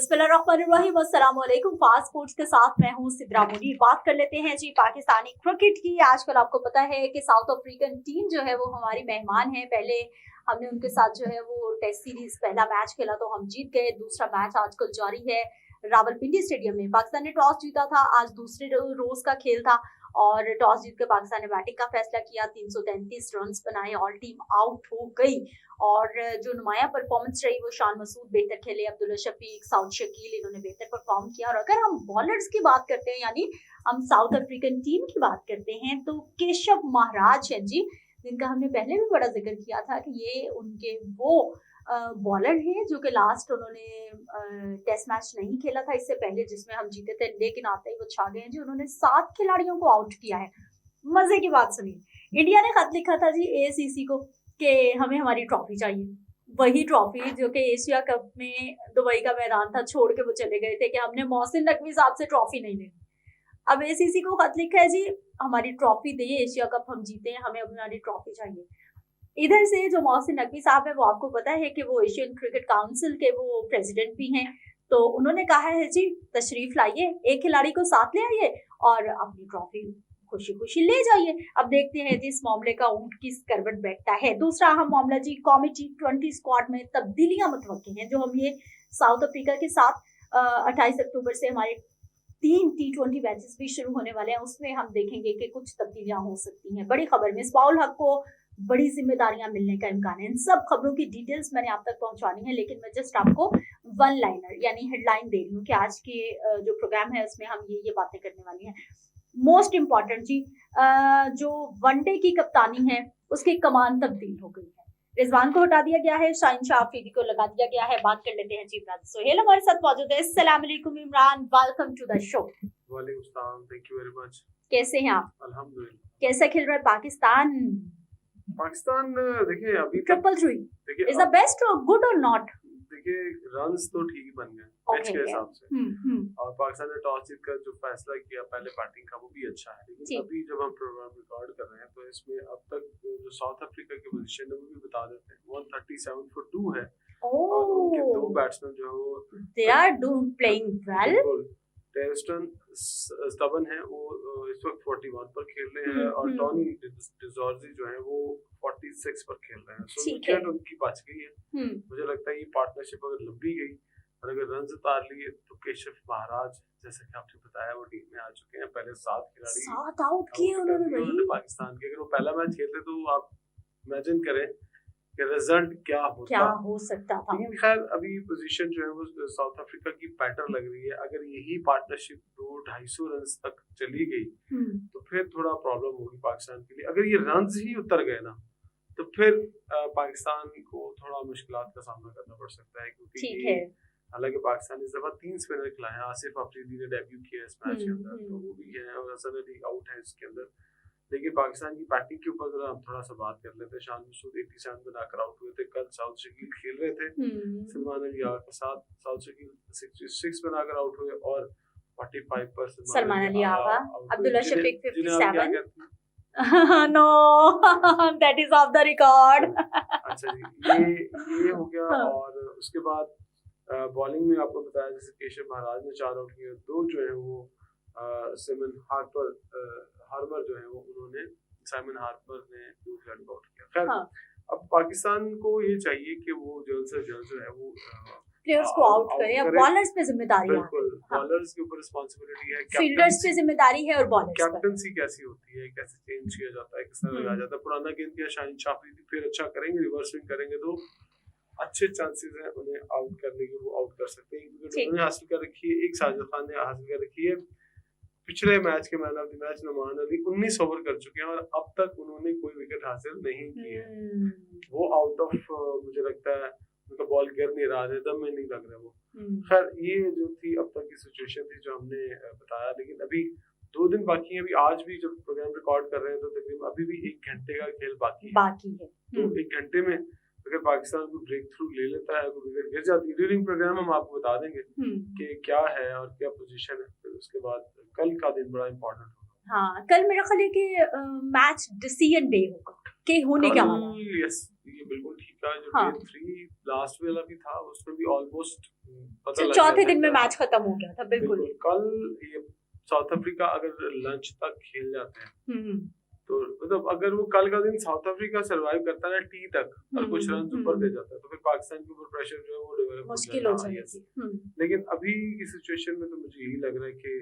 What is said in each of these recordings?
बिस्मिल्लाहिर्रहमानिर्रहीम, अस्सलाम वालेकुम। फास्ट स्पोर्ट्स के साथ मैं हूं सिद्रा मुनीर। बात कर लेते हैं जी पाकिस्तानी क्रिकेट की। आजकल आपको पता है कि साउथ अफ्रीकन टीम जो है वो हमारी मेहमान है। पहले हमने उनके साथ जो है वो टेस्ट सीरीज पहला मैच खेला तो हम जीत गए। दूसरा मैच आजकल जारी है रावलपिंडी स्टेडियम में। पाकिस्तान ने टॉस जीता था। आज दूसरे रोज का खेल था और टॉस जीत कर पाकिस्तान ने बैटिंग का फैसला किया। 333 रन बनाए, ऑल टीम आउट हो गई और जो नुमाया परफॉर्मेंस रही वो शान मसूद बेहतर खेले, अब्दुल्ला शफीक, साउद शकील इन्होंने बेहतर परफॉर्म किया। और अगर हम बॉलर्स की बात करते हैं यानी हम साउथ अफ्रीकन टीम की बात करते हैं तो केशव महाराज है जी, जिनका हमने पहले भी बड़ा जिक्र किया था कि ये उनके वो बॉलर हैं जो कि लास्ट उन्होंने टेस्ट मैच नहीं खेला था इससे पहले जिसमें हम जीते थे, लेकिन आते ही वो छा गए हैं जी। उन्होंने 7 खिलाड़ियों को आउट किया है। मजे की बात सुनिए, इंडिया ने खत लिखा था जी एसीसी को कि हमें हमारी ट्रॉफी चाहिए। वही ट्रॉफी जो कि एशिया कप में दुबई का मैदान था छोड़ के वो चले गए थे कि हमने मोहसिन नकवी साहब से ट्रॉफी नहीं लेनी। अब एसीसी को खत लिखा है जी हमारी ट्रॉफी दे, एशिया कप हम जीते हैं, हमें हमारी ट्रॉफी चाहिए। इधर से जो मोहसिन नकवी साहब है वो आपको पता है कि वो एशियन क्रिकेट काउंसिल के वो प्रेसिडेंट भी हैं, तो उन्होंने कहा है जी तशरीफ लाइए, एक खिलाड़ी को साथ ले आइए और अपनी ट्रॉफी खुशी खुशी ले जाइए। अब देखते हैं जी इस मामले का ऊंट किस करवट बैठता है। दूसरा अहम मामला जी कौमी T20 स्क्वाड में तब्दीलियां मुतवक्किल हैं। जो हम ये साउथ अफ्रीका के साथ 28 अक्टूबर से हमारे 3 T20 मैचेस भी शुरू होने वाले हैं, उसमें हम देखेंगे कि कुछ तब्दीलियां हो सकती हैं। बड़ी खबर में मिसबाहुल हक को बड़ी जिम्मेदारियां मिलने का इम्कान है। इन सब खबरों की डिटेल्स मैंने आप तक पहुंचानी है, लेकिन मैं जस्ट आपको वन लाइनर यानी हेडलाइन दे रही हूँ कि आज के जो प्रोग्राम है उसमें हम ये बातें करने वाली हैं। मोस्ट इम्पॉर्टेंट जी, जो वनडे की कप्तानी है उसकी कमान तब्दील हो गई है। रिजवान को हटा दिया गया है, शाहीन शाह अफरीदी को लगा दिया गया है। बात कर लेते हैं जी इमरान सोहेल हमारे साथ मौजूद है। अस्सलाम वालेकुम Imran, welcome to the show. वालेकुम सलाम, थैंक यू वेरी मच। कैसे हैं आप? अल्हम्दुलिल्लाह। कैसा खेल रहा है पाकिस्तान? पाकिस्तान देखिए अभी triple three is the best और गुड और नॉट? देखिए रन्स तो ठीक ही बन गए पिच के हिसाब से, और पाकिस्तान ने टॉस जीत कर जो फैसला किया पहले बैटिंग का वो भी अच्छा है। लेकिन अभी जब हम प्रोग्राम रिकॉर्ड कर रहे हैं तो इसमें अब तक जो साउथ अफ्रीका की पोजीशन है वो भी बता देते हैं। 137 for 2 है और उनके दो बैट्समैन जो है वो they are playing well. Tristan Stubbs है वो इस वक्त 41 पर खेल रहे हैं और टॉनी डिजॉर्जी जो है वो 46 पर खेल रहे हैं। सो विकेट उनकी बच गई है। मुझे लगता है ये पार्टनरशिप अगर लंबी गई और अगर रन उतार लिए तो केशव महाराज जैसे कि आपने बताया वो टीम में आ चुके हैं। पहले 7 खिलाड़ी 7 आउट किए उन्होंने पाकिस्तान के। अगर वो पहला मैच खेलते तो आप इमेजिन करें कि रिजल्ट क्या हो सकता था। लेकिन खैर अभी पोजीशन जो है वो साउथ अफ्रीका की बेटर लग रही है। अगर यही पार्टनरशिप 200-250 रन तक चली गई तो फिर थोड़ा प्रॉब्लम होगी पाकिस्तान के लिए। अगर ये रन ही उतर गए ना तो फिर पाकिस्तान को थोड़ा मुश्किलात का सामना करना पड़ सकता है, क्योंकि हालांकि पाकिस्तान इस दफा 3 स्पिनर खिलाए हैं। आसिफ अफरीदी ने डेब्यू किया इस मैच के अंदर तो वो भी है और हसन अली आउट है इसके अंदर। लेकिन पाकिस्तान की बैटिंग के ऊपर हम थोड़ा सा बात कर लेते हैं। शान मसूद 87 बनाकर आउट हुए थे। कल साउद शकील खेल रहे थे सलमान अली के साथ। साउद शकील 66 बनाकर आउट हुए और 45 पर Salman Ali Agha, Abdullah Shafique 57। No that is off the record. अच्छा जी, ये हो गया। और उसके बाद बॉलिंग में आपको बताया जैसे केशव महाराज ने 4 आउट किए, 2 जो है वो साइमन हार्पर जो है वो उन्होंने साइमन हार्पर ने 2 रन आउट किया। खैर अब पाकिस्तान को ये चाहिए कि वो जल्द से जल्द जो है वो प्लेयर्स को आउट करे। अब बॉलर्स पे जिम्मेदारी है, बिल्कुल बॉलर्स के ऊपर रिस्पांसिबिलिटी है, फील्डर्स पे जिम्मेदारी है और बॉलर्स कैप्टनसी कैसी होती है, कैसे चेंज किया जाता है, किस तरह लगाया जाता है। पुराना गेंद किया शाहीन शाह फिर अच्छा करेंगे, रिवर्स स्विंग करेंगे तो अच्छे चांसेस हैं उन्हें आउट करने के। वो आउट कर सकते हैं। एक विकेट उन्होंने हासिल कर रखी है, एक साजिद खान ने हासिल कर रखी है। पिछले मैच के man of the match Numan Ali 19 over कर चुके हैं और अब तक उन्होंने कोई विकेट हासिल नहीं की है। वो आउट ऑफ मुझे लगता है उनका बॉल गिर नहीं रहा है, दम में नहीं लग रहा वो। खैर ये जो थी अब तक की सिचुएशन थी जो हमने बताया। लेकिन अभी 2 दिन बाकी है। अभी आज भी जब प्रोग्राम रिकॉर्ड कर रहे हैं तो तकरीबन अभी भी 1 घंटे का खेल बाकी है। तो 1 घंटे में अगर पाकिस्तान को ब्रेक थ्रू ले लेता है तो विकेट गिर जाती है। ड्यूरिंग प्रोग्राम हम आपको बता देंगे कि क्या है और क्या पोजीशन है। फिर उसके बाद कल का दिन बड़ा इम्पोर्टेंट होगा। हाँ, कल मेरा ख्याल है कि मैच डिसीजन डे होगा। कि होने क्या वाला है। यस, ये बिल्कुल ठीक है। जो हाँ। डे 3 लास्ट वाला भी था उसमें भी ऑलमोस्ट पता लग चौथे गया दिन में था। मैच खत्म हो गया था, बिल्कुल। कल ये साउथ अफ्रीका अगर लंच तक खेल जाते हैं तो मतलब अगर वो कल का दिन साउथ अफ्रीका सरवाइव करता है ना टी तक और कुछ रन ऊपर दे जाता है तो फिर पाकिस्तान के ऊपर प्रेशर जो है वो डेवलप मुश्किल हो जाएगी। लेकिन अभी की सिचुएशन में तो मुझे यही लग रहा है कि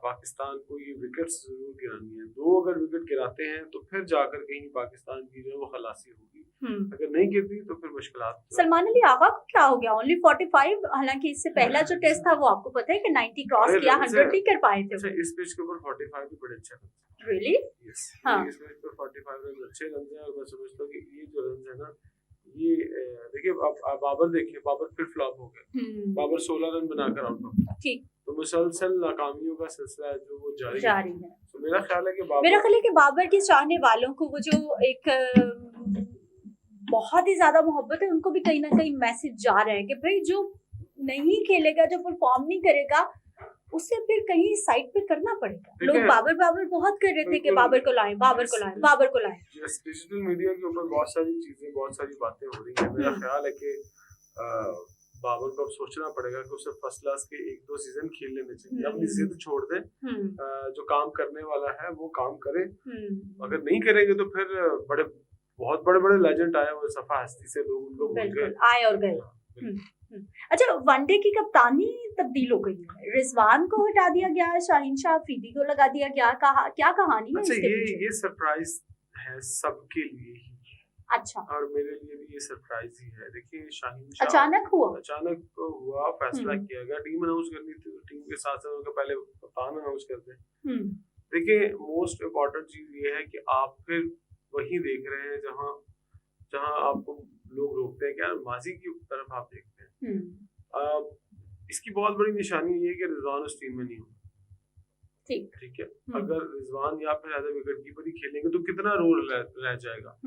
पाकिस्तान को ये विकेट्स जरूर गिरानी है। 2 अगर विकेट गिराते हैं तो फिर जाकर कहीं पाकिस्तान की जो है वो खलासी होगी। अगर नहीं गिरती तो फिर मुश्किलात। सलमान अली आगा को क्या हो गया? ओनली 45, हालांकि इससे पहला जो टेस्ट था वो आपको पता है कि 90 क्रॉस किया, 100 नहीं कर पाए थे। अच्छा, इस पिच के ऊपर 45 भी बड़े अच्छे रन। रियली? यस, हाँ। इस पिच पर 45 रन अच्छे रन हैं और मैं समझता हूँ कि ये जो रन है ना ये देखिए अब बाबर देखिए, बाबर फिर फ्लॉप हो गए। बाबर 16 रन बनाकर आउट हो गए। ठीक। तो मुसलसल नाकामियों का सिलसिला है जो वो जारी है। तो मेरा ख्याल है कि बाबर के चाहने वालों को वो जो एक बहुत ही ज्यादा मोहब्बत है, उनको भी कहीं ना कहीं मैसेज जा रहा है कि भाई जो नहीं खेलेगा, जो परफॉर्म नहीं करेगा, उसे फिर कहीं साइड पे करना पड़ेगा। लोग बाबर बहुत कर रहे थे कि बाबर को लाएं, बाबर को लाएं, बाबर को लाएं। डिजिटल मीडिया के ऊपर बहुत सारी चीजें, बहुत सारी बातें हो रही हैं। मेरा ख्याल है कि बाबर को अब सोचना पड़ेगा कि उसे फर्स्ट क्लास के 1-2 सीजन खेल लेने चाहिए। अपनी जिद छोड़ दे, जो काम करने वाला है वो काम करे। अगर नहीं करेंगे तो फिर बहुत बड़े लेजेंड आए, वो सफा हस्ती से लोग उनको भूल गए, आए और गए। अच्छा, वनडे की कप्तानी तब्दील हो गई है, रिजवान को हटा दिया गया है, शाहीन शाह अफरीदी को लगा दिया गया। क्या कहानी है? अच्छा, ये सरप्राइज है सबके लिए ही। अच्छा। और मेरे लिए भी ये सरप्राइज ही है। देखिए, शाहीन शाह अचानक हुआ, फैसला किया गया। टीम अनाउंस करनी थी तो टीम के साथ साथ उनका पहले कप्तान अनाउंस करते हैं। देखिए, मोस्ट इम्पोर्टेंट चीज ये है कि आप फिर वही देख रहे हैं जहां आपको लोग रोकते हैं क्या, माजी की तरफ आप देखते हैं। इसकी बहुत बड़ी निशानी ये है कि रिजवान उस टीम में नहीं होगा। ठीक है। अगर रिजवान या फिर एज ए विकेट कीपर ही खेलेंगे तो कितना रोल रह जाएगा।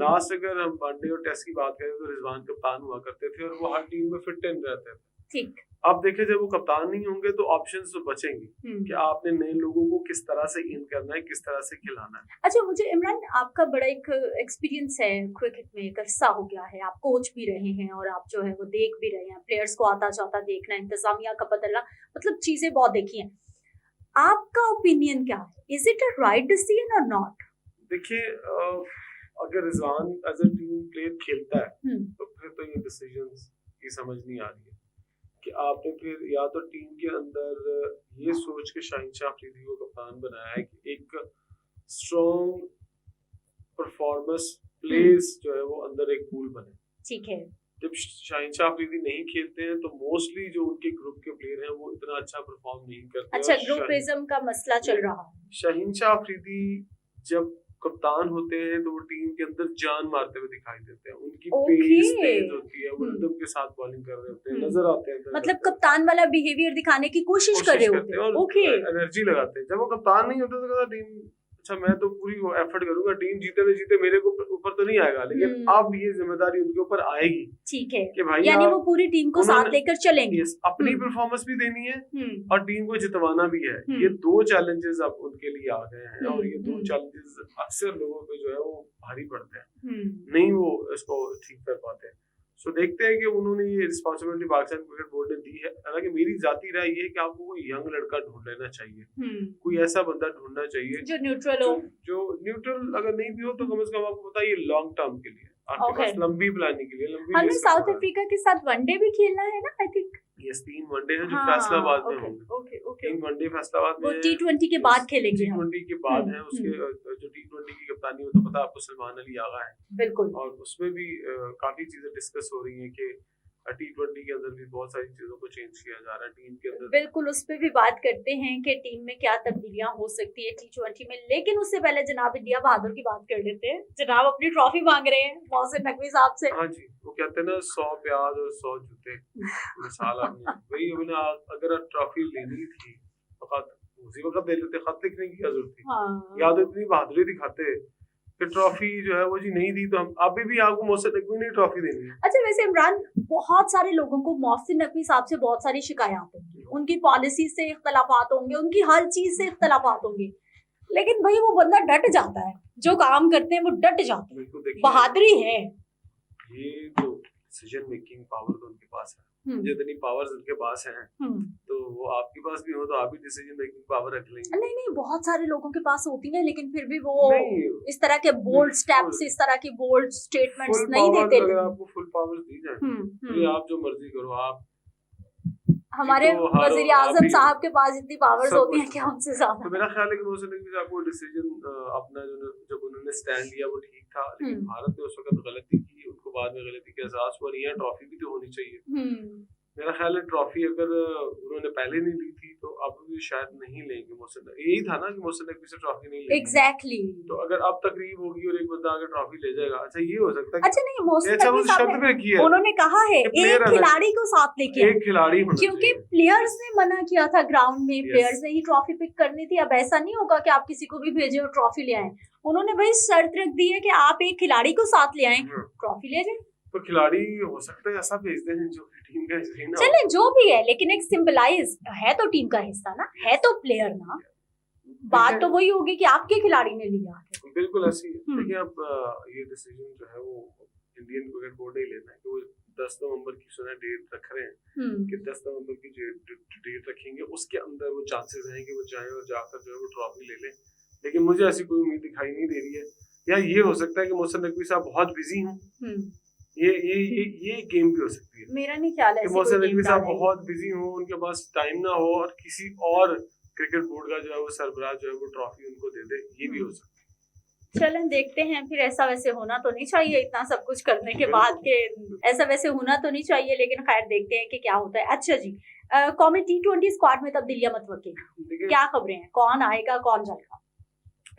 लास्ट अगर हम वनडे और टेस्ट की बात करें तो रिजवान कप्तान हुआ करते थे और वो हर टीम में फिट इन रहते थे। ठीक। अब देखें, जब वो कप्तान नहीं होंगे तो ऑप्शंस तो बचेंगे कि आपने नए लोगों को किस तरह से इन करना है, किस तरह से खिलाना है। अच्छा, मुझे इमरान, आपका बड़ा एक एक्सपीरियंस है क्रिकेट में, एक अरसा हो गया है, आप कोच भी रहे हैं और आप जो है वो देख भी रहे हैं, प्लेयर्स को आता जाता देखना, इंतजामिया का बदलना, मतलब चीजें बहुत देखी हैं। आपका ओपिनियन क्या है? Is it a right decision और नॉट? देखिए, अगर Rizwan as a team player खेलता है तो फिर तो ये डिसीजंस की समझ नहीं आ रही है कि आपने फिर या तो टीम के अंदर ये सोच के शाहीन शाह अफरीदी को कप्तान बनाया है कि एक स्ट्रॉन्ग परफॉर्मेंस प्लेस जो है वो अंदर एक पूल बने। ठीक है। जब शाहीन शाह अफरीदी नहीं खेलते हैं तो मोस्टली जो उनके ग्रुप के प्लेयर हैं वो इतना अच्छा परफॉर्म नहीं करते। अच्छा, ग्रुपिज्म का मसला चल रहा है। शाहीन शाह अफरीदी जब कप्तान होते हैं तो वो टीम के अंदर जान मारते हुए दिखाई देते हैं। उनकी पेस तेज होती है, वो रिदम के साथ बॉलिंग कर रहे होते हैं, नजर आते हैं, मतलब कप्तान वाला बिहेवियर दिखाने की कोशिश कर रहे होते हैं और एनर्जी लगाते हैं। जब वो कप्तान नहीं होते तो कहता टीम, अच्छा मैं तो पूरी वो एफर्ट करूंगा, टीम जीते न जीते मेरे को ऊपर तो नहीं आएगा, लेकिन अब ये जिम्मेदारी उनके ऊपर आएगी। ठीक है कि भाई, यानी वो पूरी टीम को साथ लेकर चलेंगे, अपनी परफॉर्मेंस भी देनी है और टीम को जितवाना भी है। ये 2 चैलेंजेस अब उनके लिए आ गए हैं और ये 2 चैलेंजेस अक्सर लोगों पे जो है वो भारी पड़ते हैं, नहीं वो इसको ठीक कर पाते हैं। सो देखते हैं कि उन्होंने ये रिस्पांसिबिलिटी पाकिस्तान क्रिकेट बोर्ड ने दी है। हालांकि मेरी जाती राय ये है कि आपको कोई यंग लड़का ढूंढ लेना चाहिए, कोई ऐसा बंदा ढूंढना चाहिए जो न्यूट्रल हो। जो न्यूट्रल अगर नहीं भी हो तो कम से कम आपको पता है ये लॉन्ग टर्म के लिए, आपके पास लंबी प्लानिंग के लिए। हमें साउथ अफ्रीका के साथ वनडे भी खेलना है ना, आई थिंक। यस, 3 वनडे है जो फैसलाबाद में होंगे। 3 वनडे फैसलाबाद में, वो T20 के बाद खेलेंगे। T20 के बाद है उसके जो T20 की कप्तानी हो तो पता आपको सलमान अली आगा है। बिल्कुल। और उसमें भी काफी चीजें डिस्कस हो रही हैं कि T20 के अंदर भी बहुत सारी चीजों को चेंज किया जा रहा है टीम के अंदर। बिल्कुल, उस पर भी बात करते हैं कि टीम में क्या तब्दीलियां हो सकती है T20 में, लेकिन उससे पहले जनाब इंडिया बहादुर की बात कर लेते हैं। जनाब अपनी ट्रॉफी मांग रहे हैं मोहसिन नकवी साहब से। हाँ जी, वो कहते हैं ना 100 प्याज और 100 जूते, मिसाल आपने वही अगर ट्रॉफी लेनी थी तो उसी वक्त ले लेते, खत लिखने की क्या जरूरत थी? या तो इतनी बहादुरी दिखाते कि ट्रॉफी जो है वो जी नहीं दी तो हम अभी भी आपको मोहसिन नकवी ने ट्रॉफी देनी है। अच्छा, वैसे इमरान, बहुत सारे लोगों को मोहसिन नकवी साहब से बहुत सारी शिकायत होंगी, उनकी पॉलिसी से इख्तलाफात होंगे, उनकी हर चीज से इख्तलाफात होंगे, लेकिन भाई वो बंदा डट जाता है। जो काम करते हैं वो डट जाते हैं, बिल्कुल देखिए बहादुरी है। ये जो डिसीजन मेकिंग पावर तो उनके पास है, जितनी पावर्स उनके पास हैं तो वो आपके पास भी हो तो आप भी डिसीजन मेकिंग पावर रख लेंगे। नहीं, बहुत सारे लोगों के पास होती है, लेकिन फिर भी वो नहीं, इस तरह के बोल्ड स्टेप्स, इस तरह की बोल्ड स्टेटमेंट्स नहीं देते। अगर आपको फुल पावर दी जाए तो आप जो मर्जी करो। आप हमारे वजीर आजम साहब के पास इतनी पावर्स होती हैं क्या उनसे ज्यादा? तो मेरा ख्याल है कि मोहसिन नकवी साहब को डिसीजन अपना जब उन्होंने स्टैंड लिया वो ठीक था, लेकिन भारत ने उस वक्त गलती की, उनको बाद में गलती का एहसास हुआ। नहीं, ट्रॉफी भी तो होनी चाहिए। मेरा ख्याल है ट्रॉफी अगर उन्होंने पहले नहीं ली थी तो अब भी शायद नहीं लेंगे मोहसिन। यही था ना कि मोहसिन नकवी से ट्रॉफी नहीं लेंगे। एग्जैक्टली। तो अगर अब तकरीब होगी और एक बंदा अगर ट्रॉफी ले जाएगा, अच्छा ये हो सकता है। अच्छा नहीं, मोहसिन नकवी साहब ने उन्होंने कहा है एक खिलाड़ी को साथ लेके, एक खिलाड़ी होना चाहिए, क्योंकि प्लेयर्स ने मना किया था ग्राउंड में, प्लेयर्स ने ही ट्रॉफी पिक करनी थी। अब ऐसा नहीं होगा कि आप किसी को भी भेजे और ट्रॉफी ले आए। उन्होंने भाई शर्त रख दी है कि आप एक खिलाड़ी को साथ ले आए, ट्रॉफी ले जाए। तो खिलाड़ी हो सकता है ऐसा भेजते हैं जो टीम का हिस्सा ना, चले जो भी है, लेकिन एक सिंबलाइज है तो टीम का हिस्सा ना, है तो प्लेयर ना। बात तो वही होगी कि आपके खिलाड़ी ने लिया। बिल्कुल ऐसी है। देखिए अब ये डिसीजन जो है वो इंडियन क्रिकेट बोर्ड ने लेना है कि वो 10 नवंबर की सुना डेट रख रहे हैं कि 10 नवंबर की डेट रखेंगे, उसके अंदर वो चांसेस हैं कि वो जाएं और जाकर जो है वो ट्रॉफी ले लें। लेकिन मुझे ऐसी कोई उम्मीद दिखाई नहीं दे रही है। या ये हो सकता है कि मोहसिन नकवी साहब बहुत बिजी हों, ये गेम भी हो सकती है। मेरा नहीं ख्याल है मोहसिन नकवी साहब बहुत बिजी हो, उनके पास टाइम ना हो और किसी और क्रिकेट बोर्ड का जो है वो सरबराह जो है वो ट्रॉफी उनको दे दे, ये भी हो सकता है। चलें देखते हैं। फिर ऐसा वैसे होना तो नहीं चाहिए, इतना सब कुछ करने के बाद के ऐसा वैसे होना तो नहीं चाहिए, लेकिन खैर देखते हैं कि क्या होता है। अच्छा जी, कौमी T20 स्क्वाड में तब्दीलियां मत वकील, क्या खबरें हैं, कौन आएगा कौन जाएगा?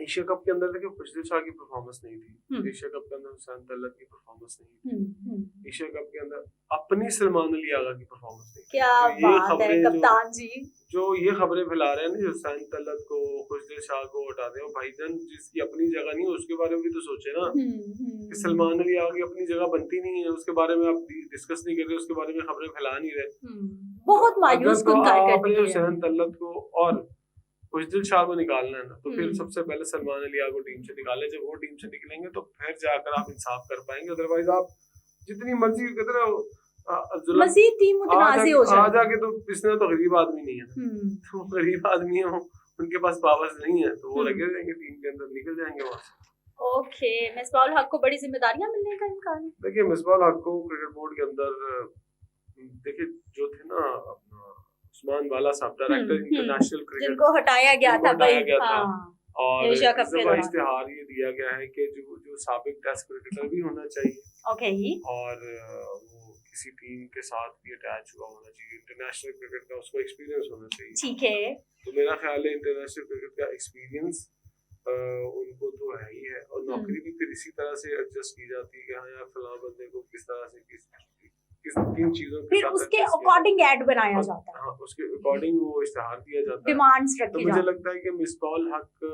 एशिया कप के अंदर देखिए खुशदिल शाह की परफॉर्मेंस नहीं थी, एशिया कप के अंदर हुसैन तलत की परफॉर्मेंस नहीं थी, एशिया कप के अंदर अपनी सलमान अली आगा की परफॉर्मेंस नहीं। क्या बात है कप्तान जी, जो ये खबरें फैला रहे हैं ना हुसैन तलत को, खुशदिल शाह को हटा दे, भाईजान जिसकी अपनी जगह नहीं है उसके बारे में भी तो सोचे ना कि सलमान अली आगा की अपनी जगह बनती नहीं है, उसके बारे में आप डिस्कस नहीं कर रहे, उसके बारे में खबरें फैला नहीं रहे। बहुत मायूस कुन आपने हुसैन तलत को और खुशदिल शाह को निकालना है ना, तो फिर सबसे पहले सलमान अली आगा को टीम से निकाले। जब वो टीम से निकलेंगे तो फिर जाकर आप इंसाफ कर पाएंगे, अदरवाइज आप जितनी मर्जी कितना मजीद टीम मुतनाज़ी हो जाएगी। आ जाके तो इसने तो गरीब आदमी नहीं है, तो गरीब आदमी है, उनके पास पावर्स नहीं है, तो वो लगे रहेंगे टीम के अंदर, निकल जाएंगे वहां से। ओके, मिसबाहुल हक को बड़ी जिम्मेदारियां मिलने का इम्कान है। देखिए मिसबाहुल हक को क्रिकेट बोर्ड के अंदर देखिए जो थे ना अपना उस्मान वाला साहब, डायरेक्टर इंटरनेशनल क्रिकेट, जिनको हटाया गया था भाई, और इश्तेहार ये दिया गया है कि जो साबिक टेस्ट क्रिकेटर भी होना चाहिए, ओके, और वो किसी टीम के साथ भी अटैच हुआ होना चाहिए, इंटरनेशनल क्रिकेट का उसको एक्सपीरियंस होना चाहिए। ठीक है, तो मेरा ख्याल है इंटरनेशनल क्रिकेट का एक्सपीरियंस उनको तो है ही है, और नौकरी भी फिर इसी तरह से एडजस्ट की जाती है कि हाँ यार फलां बंदे को किस तरह से किस तीन चीजों के फिर उसके अकॉर्डिंग ऐड बनाया जाता है, हाँ उसके अकॉर्डिंग वो इश्तेहार दिया जाता है, डिमांड्स रखी तो मुझे लगता है कि मिसबाहुल हक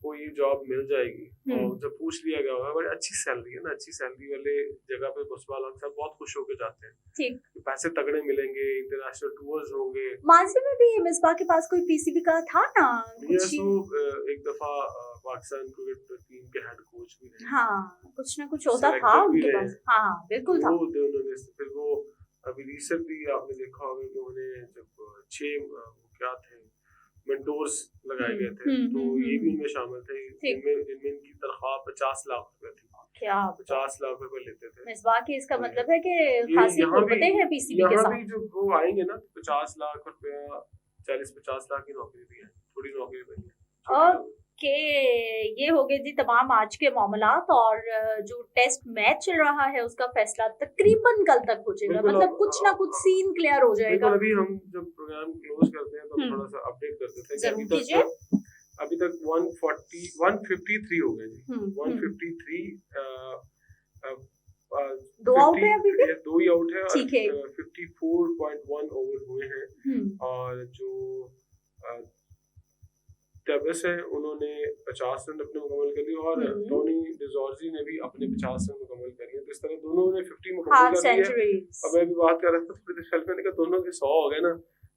को ये जॉब मिल जाएगी। और जब पूछ लिया गया होगा, बड़ी अच्छी सैलरी है ना, अच्छी सैलरी वाले जगह पे मिसबाहुल हक साहब बहुत खुश होकर जाते हैं, ठीक, पैसे तगड़े मिलेंगे, इंटरनेशनल टूर्स होंगे। माजी में भी मिसबाह के पास कोई पीसीबी का था ना कुछ, एक दफा पाकिस्तान क्रिकेट टीम के हेड कोच भी रहे, हाँ कुछ ना कुछ होता था उनके पास, हाँ बिल्कुल था। उन्होंने फिर वो अभी रिसेंटली आपने देखा होगा कि उन्होंने जब 6 क्या थे मेंटोर्स लगाए गए थे, तो ये भी उनमें शामिल थे, जिनमें इनकी तनख्वाह 50 लाख रुपए थी। क्या 50 लाख रुपए लेते थे मिसबाह की, इसका मतलब है कि खासी गुर्बतें हैं पीसीबी के साथ। जो वो आएंगे ना 50 लाख रुपया, 40-50 लाख की नौकरी भी है, थोड़ी नौकरी नहीं है। ओके, ये हो गए जी तमाम आज के मामलात, और जो टेस्ट मैच चल रहा है उसका फैसला तकरीबन कल तक हो जाएगा, मतलब कुछ ना कुछ सीन क्लियर हो जाएगा। अभी हम जब प्रोग्राम क्लोज करते हैं तो थोड़ा सा अपडेट कर देते हैं कि अभी तक 153 हो गए जी, 153 दो आउट है, अभी भी 2 ही आउट है, ठीक है, 54.1 ओवर हुए हैं, और जो टेबस है उन्होंने 50 रन अपने मुकम्मल कर लिए, और टोनी डिजॉर्जी ने भी अपने 50 रन मुकम्मल कर लिए, तो इस तरह दोनों ने 50 मुकम्मल कर लिए। अब मैं भी बात कर रहा था थोड़ी देर पहले, मैंने कहा दोनों के 100 हो गए ना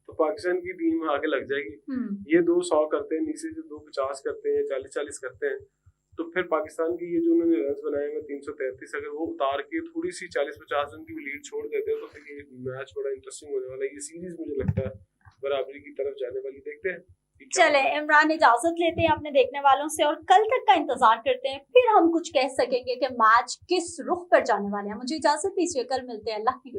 तो पाकिस्तान की टीम आगे लग जाएगी। ये 2 100 करते हैं, नीचे से 2 50 करते हैं, 40-40 करते हैं, तो फिर पाकिस्तान के ये जो उन्होंने रन बनाए हैं 333, अगर वो उतार के थोड़ी सी 40-50 रन की लीड छोड़ देते हैं तो फिर ये मैच बड़ा इंटरेस्टिंग होने वाला है। ये सीरीज मुझे लगता है बराबरी की तरफ जाने वाली। देखते हैं। चले इमरान, इजाजत लेते हैं अपने देखने वालों से और कल तक का इंतजार करते हैं, फिर हम कुछ कह सकेंगे कि मैच किस रुख पर जाने वाले हैं। मुझे इजाजत दीजिए, कल मिलते हैं। अल्लाह की